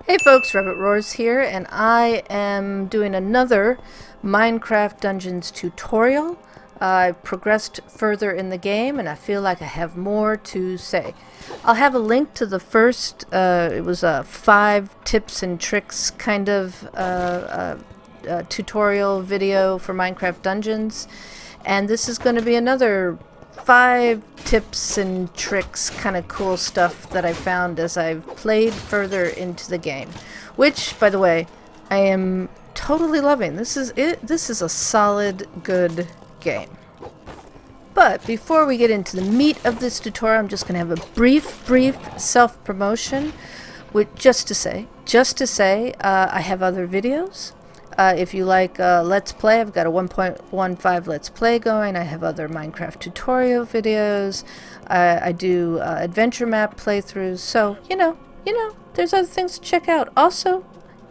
Hey folks, Rabbit Roars here, and I am doing another Minecraft Dungeons tutorial. I've progressed further in the game, and I feel like I have more to say. I'll have a link to the first, it was a 5 tips and tricks kind of tutorial video for Minecraft Dungeons, and this is going to be another 5 tips and tricks, kind of cool stuff that I found as I've played further into the game, which, by the way, I am totally loving. This is a solid, good game. But before we get into the meat of this tutorial, I'm just going to have a brief self-promotion, with just to say, I have other videos. If you like Let's Play, I've got a 1.15 Let's Play going. I have other Minecraft tutorial videos. I do adventure map playthroughs. So, you know, there's other things to check out. Also,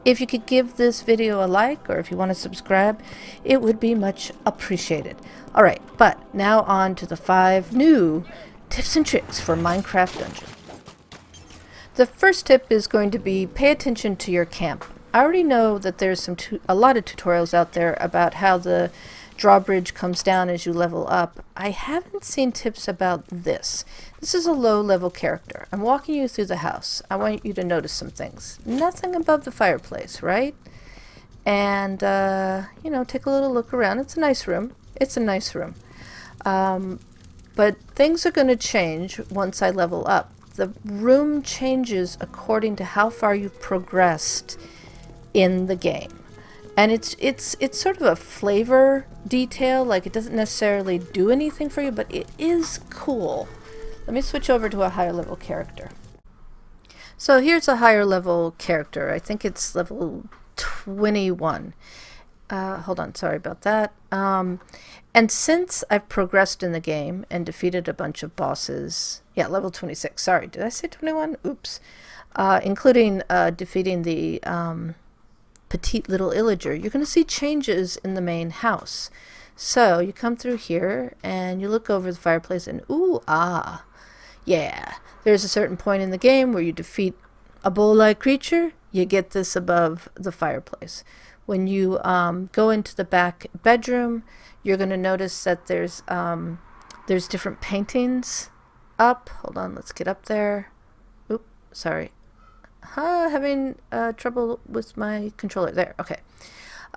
if you could give this video a like, or if you want to subscribe, it would be much appreciated. Alright, but now on to the 5 new tips and tricks for Minecraft Dungeon. The first tip is going to be pay attention to your camp. I already know that there's a lot of tutorials out there about how the drawbridge comes down as you level up. I haven't seen tips about this. This is a low-level character. I'm walking you through the house. I want you to notice some things. Nothing above the fireplace, right? And, you know, take a little look around. It's a nice room. But things are going to change once I level up. The room changes according to how far you've progressed in the game, and it's sort of a flavor detail. Like, it doesn't necessarily do anything for you, but it is cool. Let me switch over to a higher level character. So here's a higher level character. I think it's level 21. Hold on, sorry about that. And since I've progressed in the game and defeated a bunch of bosses, yeah, level 26, sorry, did I say 21? Oops. Including defeating the petite little illager, you're going to see changes in the main house. So you come through here and you look over the fireplace and yeah, there's a certain point in the game where you defeat a bull-like creature, you get this above the fireplace. When you go into the back bedroom, you're going to notice that there's different paintings up. Hold on, let's get up there. Oop, sorry. Having trouble with my controller. There, okay.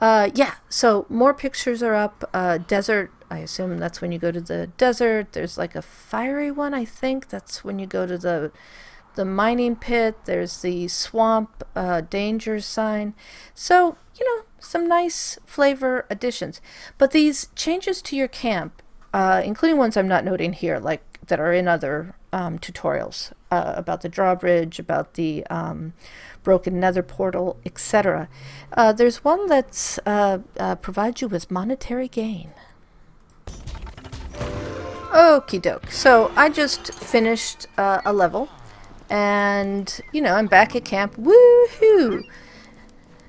Yeah, so more pictures are up. Desert, I assume that's when you go to the desert. There's like a fiery one, I think. That's when you go to the mining pit. There's the swamp danger sign. So, you know, some nice flavor additions. But these changes to your camp, including ones I'm not noting here, like that are in other tutorials about the drawbridge, about the broken nether portal, etc. There's one that's provides you with monetary gain. Okie doke. So I just finished a level, and you know, I'm back at camp. Woohoo!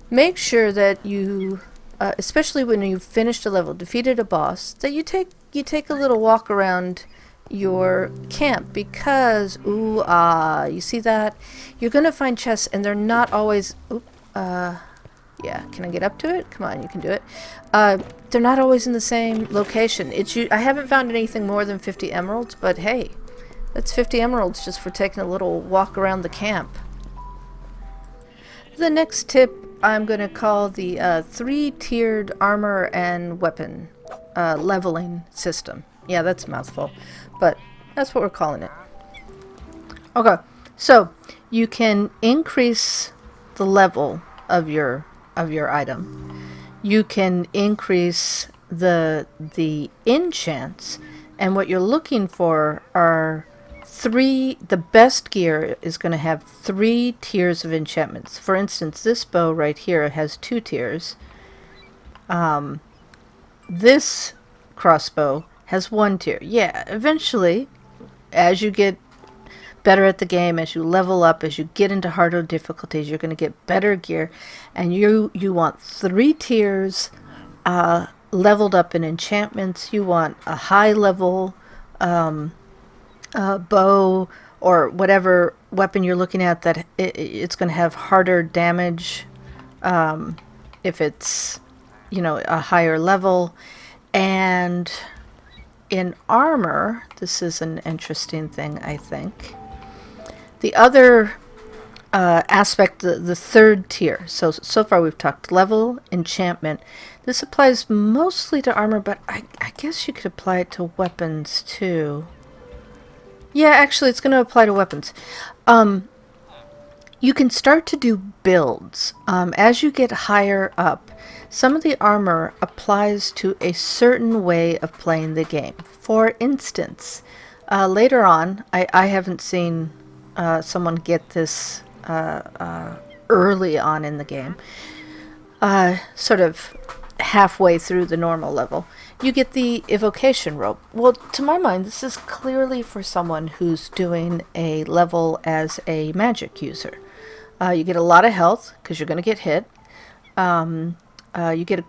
Make sure that you, especially when you've finished a level, defeated a boss, that you take a little walk around your camp, because you see that you're gonna find chests, and they're not always yeah, can I get up to it? Come on, you can do it. They're not always in the same location. I haven't found anything more than 50 emeralds, but hey, that's 50 emeralds just for taking a little walk around the camp. The next tip I'm gonna call the 3-tiered armor and weapon leveling system. Yeah, that's a mouthful, but that's what we're calling it. Okay, so you can increase the level of your item. You can increase the enchants, and what you're looking for are the best gear is going to have 3 tiers of enchantments. For instance, this bow right here has 2 tiers. This crossbow has 1 tier. Yeah, eventually, as you get better at the game, as you level up, as you get into harder difficulties, you're going to get better gear, and you want 3 tiers leveled up in enchantments. You want a high level bow or whatever weapon you're looking at, that it's going to have harder damage if it's, you know, a higher level. And in armor, this is an interesting thing, I think. The other aspect, the third tier. So far we've talked level, enchantment. This applies mostly to armor, but I guess you could apply it to weapons too. Yeah, actually, it's going to apply to weapons. You can start to do builds. As you get higher up, some of the armor applies to a certain way of playing the game. For instance, later on, I haven't seen someone get this early on in the game, sort of halfway through the normal level. You get the evocation rope. Well, to my mind, this is clearly for someone who's doing a level as a magic user. You get a lot of health because you're going to get hit. You get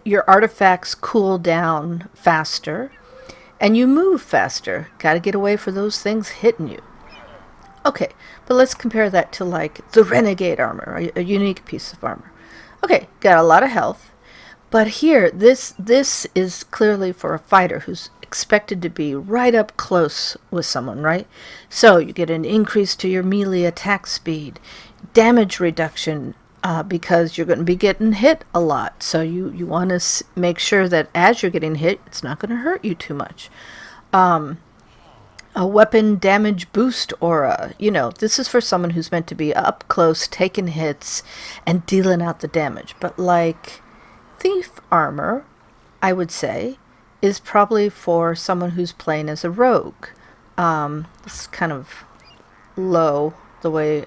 your artifacts cool down faster, and you move faster. Got to get away from those things hitting you. Okay, but let's compare that to like the renegade armor, a unique piece of armor. Okay, got a lot of health. But here, this is clearly for a fighter who's expected to be right up close with someone, right? So you get an increase to your melee attack speed, damage reduction, because you're going to be getting hit a lot. So you want to make sure that as you're getting hit, it's not going to hurt you too much. A weapon damage boost aura. You know, this is for someone who's meant to be up close, taking hits, and dealing out the damage. But like thief armor, I would say, is probably for someone who's playing as a rogue. It's kind of low the way...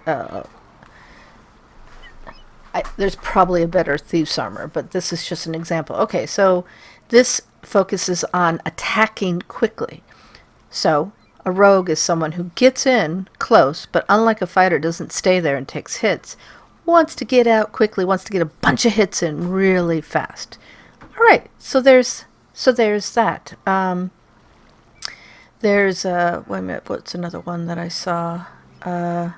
there's probably a better thief's armor, but this is just an example. Okay, so this focuses on attacking quickly. So a rogue is someone who gets in close, but unlike a fighter, doesn't stay there and takes hits. Wants to get out quickly, wants to get a bunch of hits in really fast. All right, so there's that. There's wait a minute, what's another one that I saw? I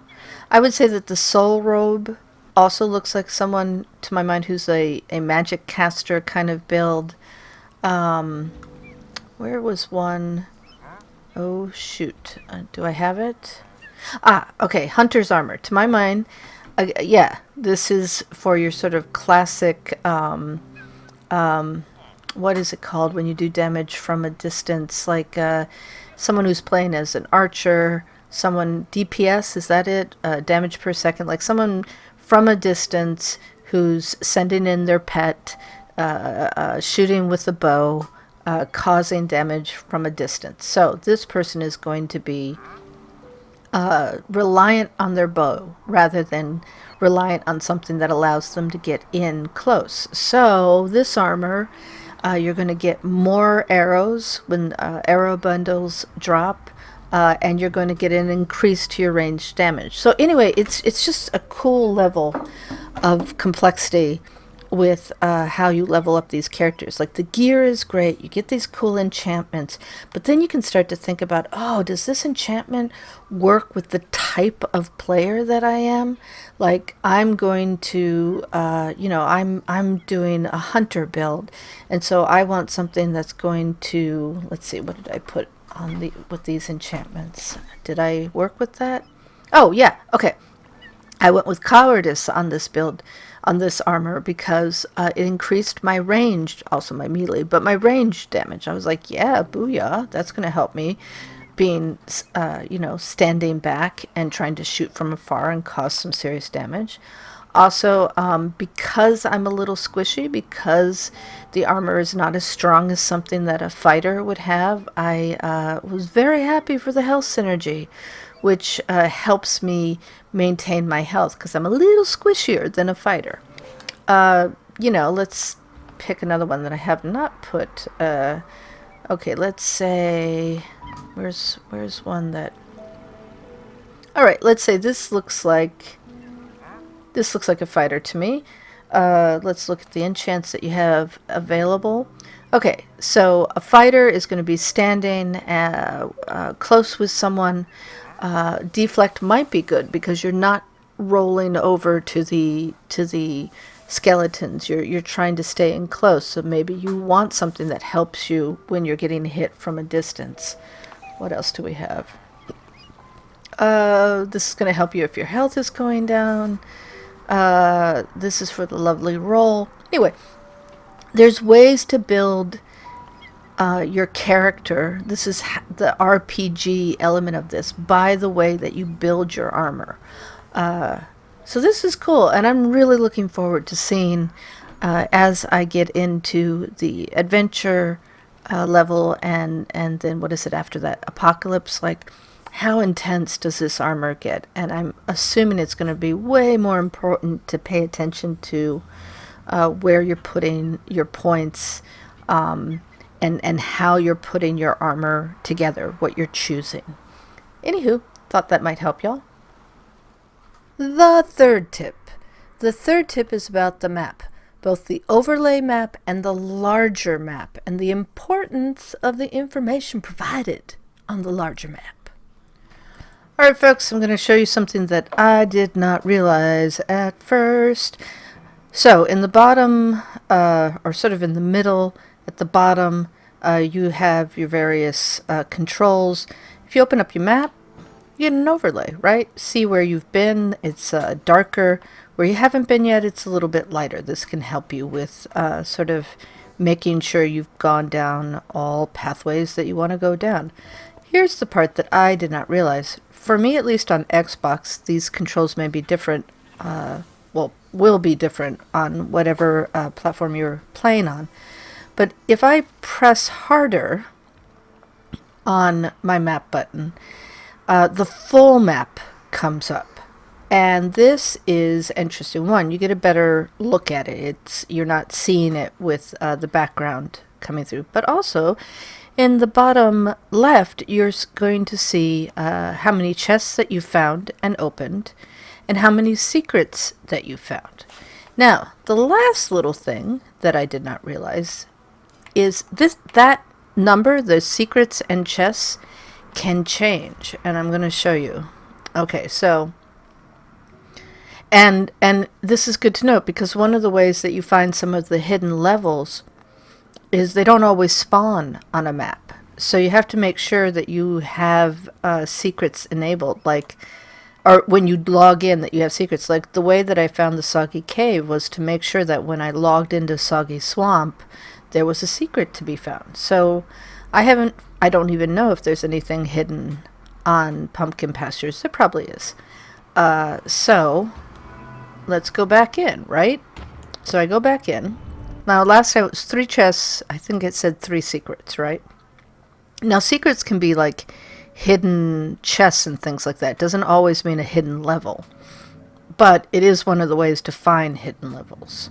would say that the soul robe also looks like someone, to my mind, who's a magic caster kind of build. Where was one? Oh shoot, do I have it? Okay, hunter's armor. To my mind, yeah, this is for your sort of classic, what is it called when you do damage from a distance? Like someone who's playing as an archer, someone DPS, is that it? Damage per second, like someone from a distance who's sending in their pet, shooting with a bow, causing damage from a distance. So this person is going to be reliant on their bow rather than reliant on something that allows them to get in close. So this armor, you're going to get more arrows when arrow bundles drop, and you're going to get an increase to your ranged damage. So anyway, it's just a cool level of complexity with how you level up these characters. Like the gear is great, you get these cool enchantments, but then you can start to think about, oh, does this enchantment work with the type of player that I am? Like I'm going to I'm doing a hunter build, and so I want something that's going to, let's see, what did I put on with these enchantments? Did I work with that? Oh yeah, okay, I went with cowardice on this build, on this armor, because it increased my range, also my melee, but my range damage. I was like, yeah, booyah, that's going to help me being, standing back and trying to shoot from afar and cause some serious damage. Also, because I'm a little squishy, because the armor is not as strong as something that a fighter would have, I was very happy for the health synergy, which helps me maintain my health because I'm a little squishier than a fighter. Let's pick another one that I have not put. Okay, let's say, where's one that... All right, let's say this looks like a fighter to me. Let's look at the enchants that you have available. Okay, so a fighter is going to be standing close with someone. Deflect might be good because you're not rolling over to the skeletons. You're trying to stay in close. So maybe you want something that helps you when you're getting hit from a distance. What else do we have? This is going to help you if your health is going down. This is for the lovely roll. Anyway, there's ways to build your character. This is the RPG element of this, by the way that you build your armor. So this is cool, and I'm really looking forward to seeing as I get into the adventure level, and then what is it after that? Apocalypse, like how intense does this armor get? And I'm assuming it's going to be way more important to pay attention to where you're putting your points, and how you're putting your armor together, what you're choosing. Anywho, thought that might help y'all. The third tip. The third tip is about the map, both the overlay map and the larger map, and the importance of the information provided on the larger map. Alright folks, I'm going to show you something that I did not realize at first. So in the bottom, or sort of in the middle, at the bottom, you have your various controls. If you open up your map, you get an overlay, right? See where you've been. It's darker. Where you haven't been yet, it's a little bit lighter. This can help you with sort of making sure you've gone down all pathways that you want to go down. Here's the part that I did not realize. For me, at least on Xbox, these controls may be different, will be different on whatever platform you're playing on. But if I press harder on my map button, the full map comes up. And this is interesting. One, you get a better look at it. You're not seeing it with the background coming through. But also, in the bottom left, you're going to see how many chests that you found and opened, and how many secrets that you found. Now, the last little thing that I did not realize is that number, the secrets and chests, can change, and I'm going to show you. Okay, so and this is good to note, because one of the ways that you find some of the hidden levels is they don't always spawn on a map. So you have to make sure that you have secrets enabled, like, or when you log in, that you have secrets. Like the way that I found the Soggy Cave was to make sure that when I logged into Soggy Swamp, there was a secret to be found. So I don't even know if there's anything hidden on Pumpkin Pastures. There probably is. So let's go back in, right? So I go back in. Now last time it was 3 chests. I think it said 3 secrets, right? Now secrets can be like hidden chests and things like that. It doesn't always mean a hidden level, but it is one of the ways to find hidden levels.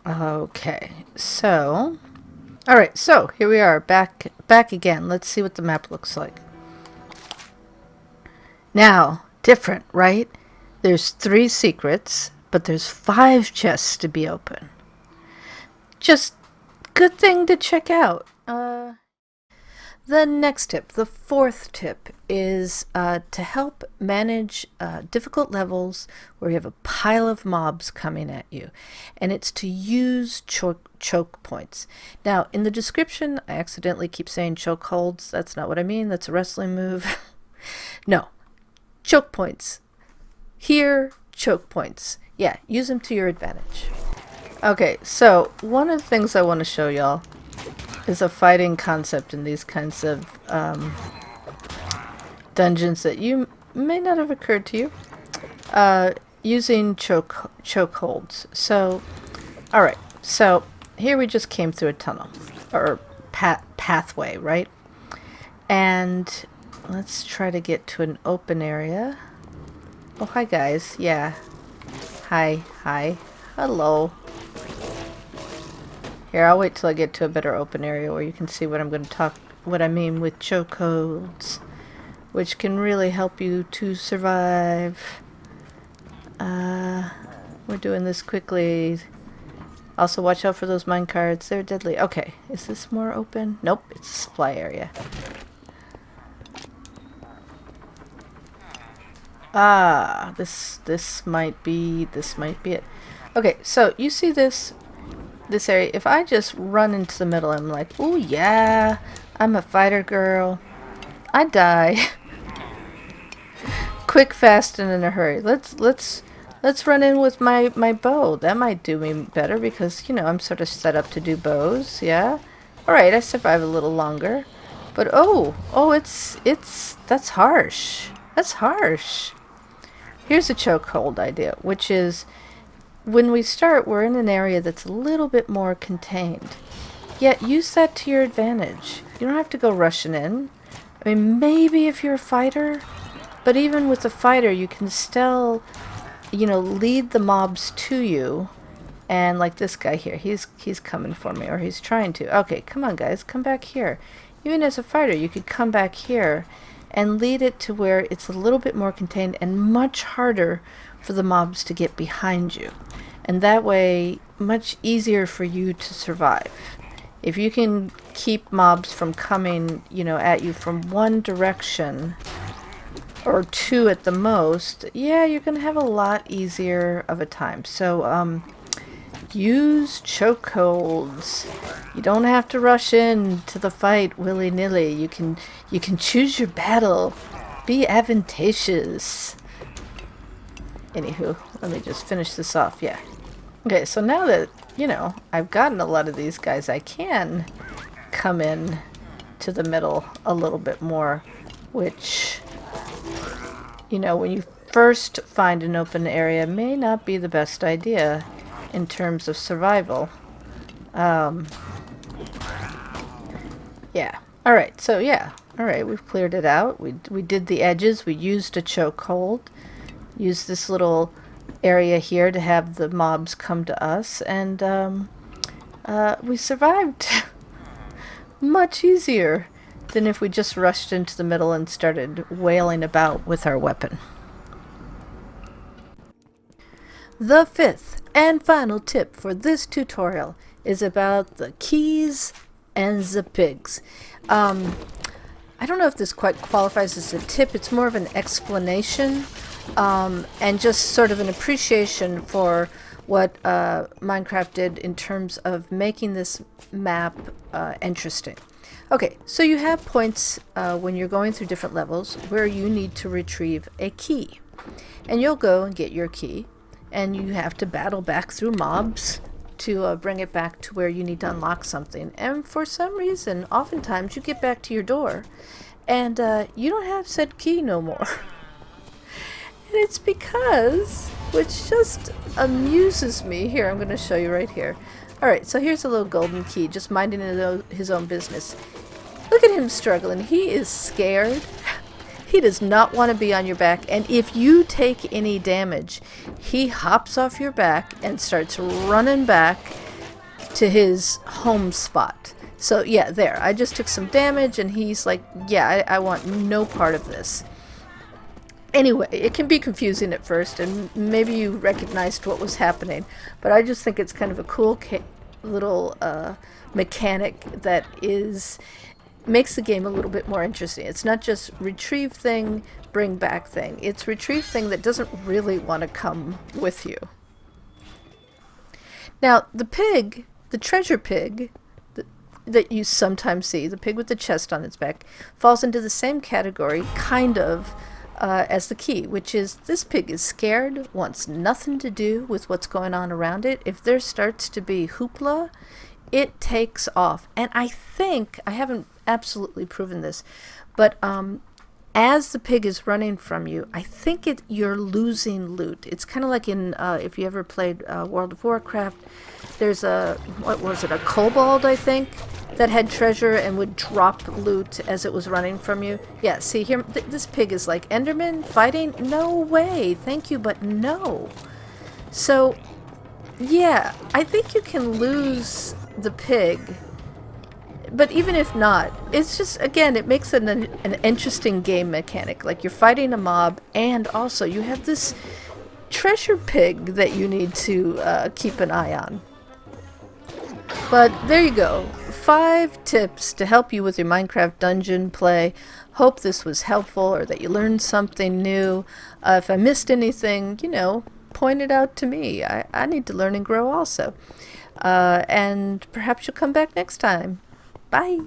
Okay, so alright, so here we are back again. Let's see what the map looks like. Now, different, right? There's 3 secrets, but there's 5 chests to be open. Just good thing to check out. The next tip, the 4th tip, is to help manage difficult levels where you have a pile of mobs coming at you. And it's to use choke points. Now, in the description, I accidentally keep saying choke holds. That's not what I mean. That's a wrestling move. No. Choke points. Here, choke points. Yeah, use them to your advantage. Okay, so one of the things I want to show y'all is a fighting concept in these kinds of dungeons that you may not have occurred to you. Using choke holds. So, alright, so here we just came through a tunnel, or pathway, right? And let's try to get to an open area. Oh, hi guys. Yeah. Hi. Hello. Here, I'll wait till I get to a better open area where you can see what what I mean with chokeholds, which can really help you to survive. We're doing this quickly. Also, watch out for those mine carts. They're deadly. Okay, is this more open? Nope, it's a supply area. Ah, this might be it. Okay, so you see this area. If I just run into the middle, I'm like, oh yeah, I'm a fighter girl. I die. Quick, fast, and in a hurry. Let's run in with my bow. That might do me better because, you know, I'm sort of set up to do bows. Yeah. All right, I survive a little longer. But oh, that's harsh. That's harsh. Here's a chokehold idea, which is when we start, we're in an area that's a little bit more contained. Yet use that to your advantage. You don't have to go rushing in. I mean, maybe if you're a fighter, but even with a fighter, you can still, you know, lead the mobs to you. And like this guy here, he's coming for me, or he's trying to. Okay, come on guys, come back here. Even as a fighter, you could come back here and lead it to where it's a little bit more contained and much harder for the mobs to get behind you. And that way, much easier for you to survive. If you can keep mobs from coming, you know, at you from one direction, or two at the most, yeah, you're going to have a lot easier of a time. So, use chokeholds. You don't have to rush in to the fight willy-nilly. You can choose your battle. Be advantageous. Anywho, let me just finish this off. Yeah. Okay, so now that, you know, I've gotten a lot of these guys, I can come in to the middle a little bit more, which, you know, when you first find an open area may not be the best idea in terms of survival. Yeah. Alright, so yeah. Alright, we've cleared it out. We did the edges. We used a chokehold. Used this little area here to have the mobs come to us. And we survived much easier than if we just rushed into the middle and started wailing about with our weapon. The fifth and final tip for this tutorial is about the keys and the pigs. I don't know if this quite qualifies as a tip. It's more of an explanation and just sort of an appreciation for what Minecraft did in terms of making this map interesting. Okay, so you have points when you're going through different levels where you need to retrieve a key. And you'll go and get your key, and you have to battle back through mobs to bring it back to where you need to unlock something. And for some reason, oftentimes you get back to your door, and you don't have said key no more. And it's because, which just amuses me, here, I'm going to show you right here. Alright, so here's a little golden key, just minding his own business. Look at him struggling. He is scared. He does not want to be on your back, and if you take any damage, he hops off your back and starts running back to his home spot. So yeah, there. I just took some damage, and he's like, yeah, I want no part of this. Anyway, it can be confusing at first, and maybe you recognized what was happening, but I just think it's kind of a cool little mechanic that makes the game a little bit more interesting. It's not just retrieve thing, bring back thing. It's retrieve thing that doesn't really want to come with you. Now, the pig, the treasure pig, that you sometimes see, the pig with the chest on its back, falls into the same category, kind of, as the key, which is this pig is scared, wants nothing to do with what's going on around it. If there starts to be hoopla, it takes off. And I think, I haven't absolutely proven this, but as the pig is running from you, I think you're losing loot. It's kind of like in, if you ever played World of Warcraft, there's what was it, a kobold, I think, that had treasure and would drop loot as it was running from you. Yeah, see here, this pig is like, Enderman fighting? No way, thank you, but no. So, yeah, I think you can lose the pig, but even if not, it's just, again, it makes it an interesting game mechanic. Like, you're fighting a mob, and also you have this treasure pig that you need to keep an eye on. But there you go. 5 tips to help you with your Minecraft dungeon play. Hope this was helpful or that you learned something new. If I missed anything, point it out to me. I need to learn and grow also. And perhaps you'll come back next time. Bye.